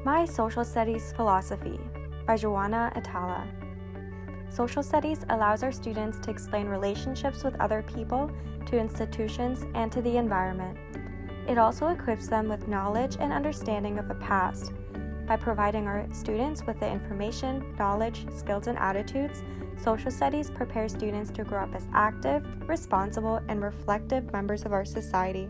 My Social Studies Philosophy by Juana Ataalla. Social studies allows our students to explain relationships with other people, to institutions, and to the environment. It also equips them with knowledge and understanding of the past. By providing our students with the information, knowledge, skills, and attitudes, social studies prepare students to grow up as active, responsible, and reflective members of our society.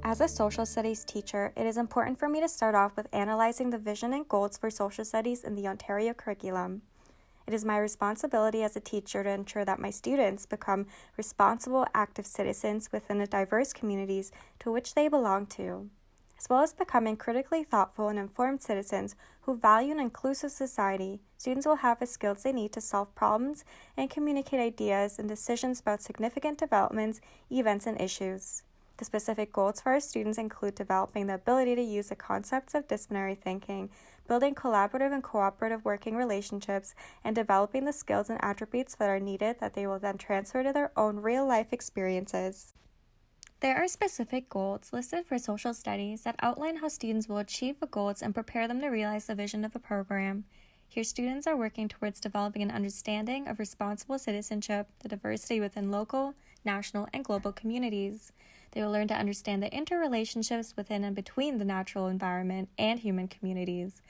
As a social studies teacher, it is important for me to start off with analyzing the vision and goals for social studies in the Ontario curriculum. It is my responsibility as a teacher to ensure that my students become responsible, active citizens within the diverse communities to which they belong to, as well as becoming critically thoughtful and informed citizens who value an inclusive society. Students will have the skills they need to solve problems and communicate ideas and decisions about significant developments, events, and issues. The specific goals for our students include developing the ability to use the concepts of disciplinary thinking, building collaborative and cooperative working relationships, and developing the skills and attributes that are needed that they will then transfer to their own real-life experiences. There are specific goals listed for social studies that outline how students will achieve the goals and prepare them to realize the vision of the program. Here, students are working towards developing an understanding of responsible citizenship, the diversity within local, national, and global communities. They will learn to understand the interrelationships within and between the natural environment and human communities.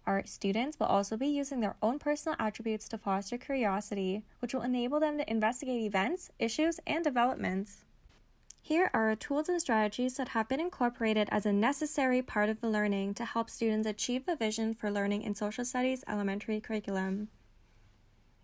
Our students will also be using their own personal attributes to foster curiosity, which will enable them to investigate events, issues, and developments. Here are tools and strategies that have been incorporated as a necessary part of the learning to help students achieve the vision for learning in social studies elementary curriculum.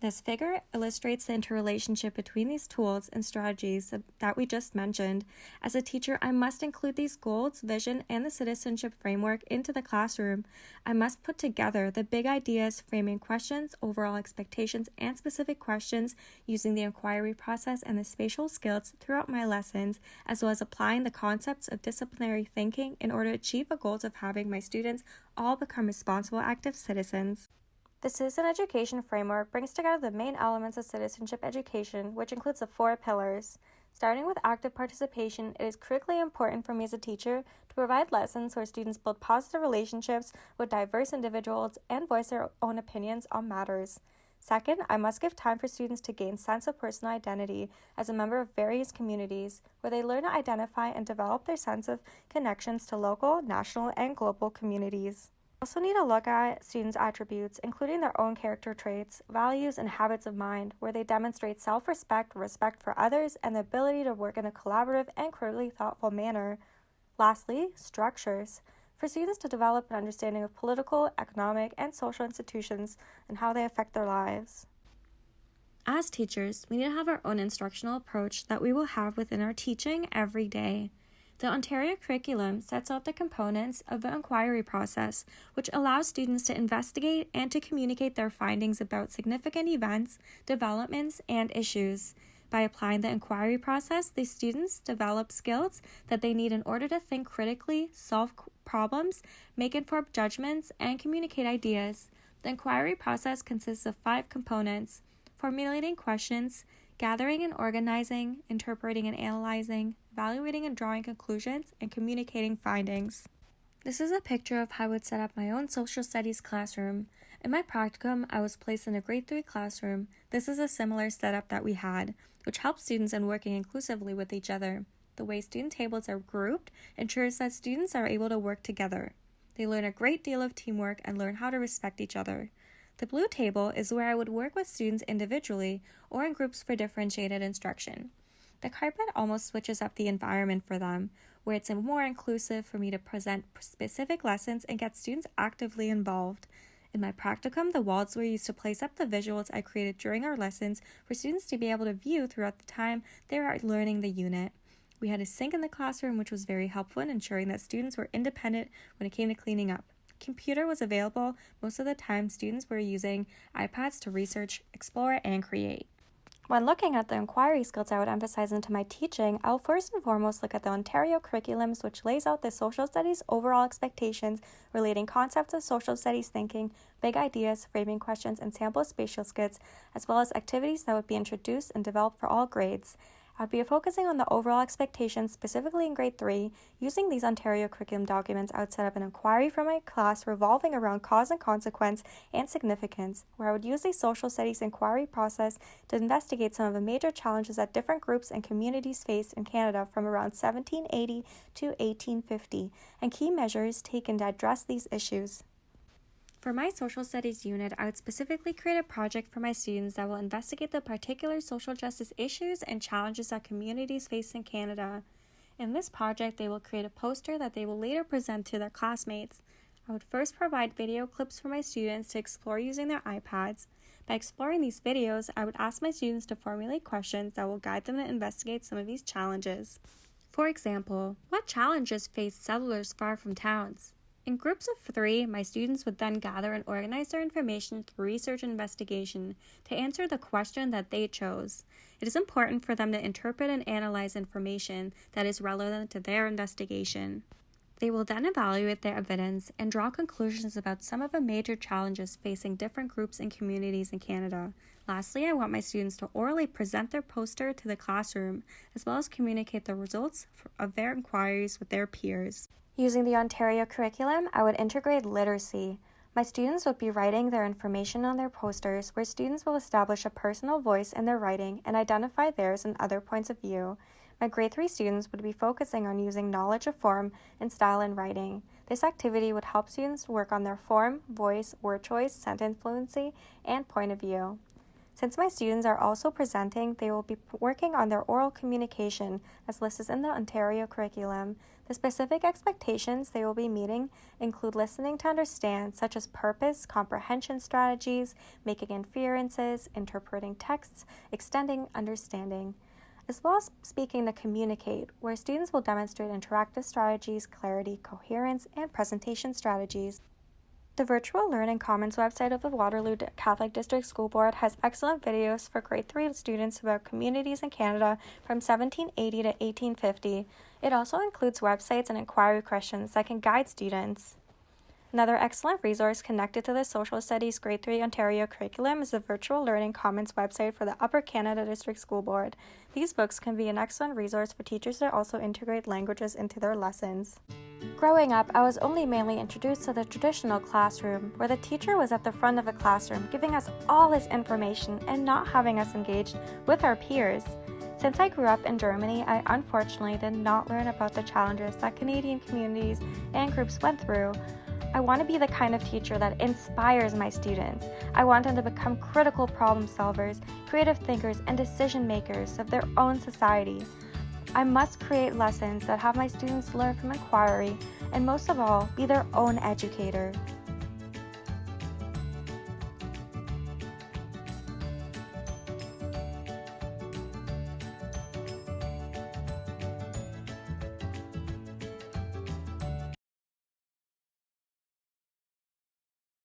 This figure illustrates the interrelationship between these tools and strategies that we just mentioned. As a teacher, I must include these goals, vision, and the citizenship framework into the classroom. I must put together the big ideas, framing questions, overall expectations, and specific questions using the inquiry process and the spatial skills throughout my lessons, as well as applying the concepts of disciplinary thinking in order to achieve the goals of having my students all become responsible, active citizens. The Citizen Education Framework brings together the main elements of citizenship education, which includes the 4 pillars. Starting with active participation, it is critically important for me as a teacher to provide lessons where students build positive relationships with diverse individuals and voice their own opinions on matters. Second, I must give time for students to gain sense of personal identity as a member of various communities, where they learn to identify and develop their sense of connections to local, national, and global communities. We also need to look at students' attributes, including their own character traits, values, and habits of mind, where they demonstrate self-respect, respect for others, and the ability to work in a collaborative and critically thoughtful manner. Lastly, structures. For students to develop an understanding of political, economic, and social institutions and how they affect their lives. As teachers, we need to have our own instructional approach that we will have within our teaching every day. The Ontario curriculum sets out the components of the inquiry process, which allows students to investigate and to communicate their findings about significant events, developments, and issues. By applying the inquiry process, the students develop skills that they need in order to think critically, solve problems, make informed judgments, and communicate ideas. The inquiry process consists of 5 components: formulating questions, gathering and organizing, interpreting and analyzing, evaluating and drawing conclusions, and communicating findings. This is a picture of how I would set up my own social studies classroom. In my practicum, I was placed in a grade 3 classroom. This is a similar setup that we had, which helps students in working inclusively with each other. The way student tables are grouped ensures that students are able to work together. They learn a great deal of teamwork and learn how to respect each other. The blue table is where I would work with students individually or in groups for differentiated instruction. The carpet almost switches up the environment for them, where it's more inclusive for me to present specific lessons and get students actively involved. In my practicum, the walls were used to place up the visuals I created during our lessons for students to be able to view throughout the time they were learning the unit. We had a sink in the classroom, which was very helpful in ensuring that students were independent when it came to cleaning up. Computer was available. Most of the time, students were using iPads to research, explore, and create. When looking at the inquiry skills I would emphasize into my teaching, I'll first and foremost look at the Ontario curriculums, which lays out the social studies overall expectations relating concepts of social studies thinking, big ideas, framing questions, and sample spatial skills, as well as activities that would be introduced and developed for all grades. I'll be focusing on the overall expectations specifically in grade 3. Using these Ontario curriculum documents, I would set up an inquiry for my class revolving around cause and consequence and significance, where I would use the social studies inquiry process to investigate some of the major challenges that different groups and communities faced in Canada from around 1780 to 1850, and key measures taken to address these issues. For my social studies unit, I would specifically create a project for my students that will investigate the particular social justice issues and challenges that communities face in Canada. In this project, they will create a poster that they will later present to their classmates. I would first provide video clips for my students to explore using their iPads. By exploring these videos, I would ask my students to formulate questions that will guide them to investigate some of these challenges. For example, what challenges face settlers far from towns? In groups of 3, my students would then gather and organize their information through research and investigation to answer the question that they chose. It is important for them to interpret and analyze information that is relevant to their investigation. They will then evaluate their evidence and draw conclusions about some of the major challenges facing different groups and communities in Canada. Lastly, I want my students to orally present their poster to the classroom, as well as communicate the results of their inquiries with their peers. Using the Ontario curriculum, I would integrate literacy. My students would be writing their information on their posters, where students will establish a personal voice in their writing and identify theirs and other points of view. My grade 3 students would be focusing on using knowledge of form and style in writing. This activity would help students work on their form, voice, word choice, sentence fluency, and point of view. Since my students are also presenting, they will be working on their oral communication as listed in the Ontario curriculum. The specific expectations they will be meeting include listening to understand, such as purpose, comprehension strategies, making inferences, interpreting texts, extending understanding, as well as speaking to communicate, where students will demonstrate interactive strategies, clarity, coherence, and presentation strategies. The Virtual Learning Commons website of the Waterloo Catholic District School Board has excellent videos for grade 3 students about communities in Canada from 1780 to 1850. It also includes websites and inquiry questions that can guide students. Another excellent resource connected to the Social Studies Grade 3 Ontario curriculum is the Virtual Learning Commons website for the Upper Canada District School Board. These books can be an excellent resource for teachers to also integrate languages into their lessons. Growing up, I was only mainly introduced to the traditional classroom, where the teacher was at the front of the classroom giving us all this information and not having us engaged with our peers. Since I grew up in Germany, I unfortunately did not learn about the challenges that Canadian communities and groups went through. I want to be the kind of teacher that inspires my students. I want them to become critical problem solvers, creative thinkers, and decision makers of their own society. I must create lessons that have my students learn from inquiry, and most of all, be their own educator.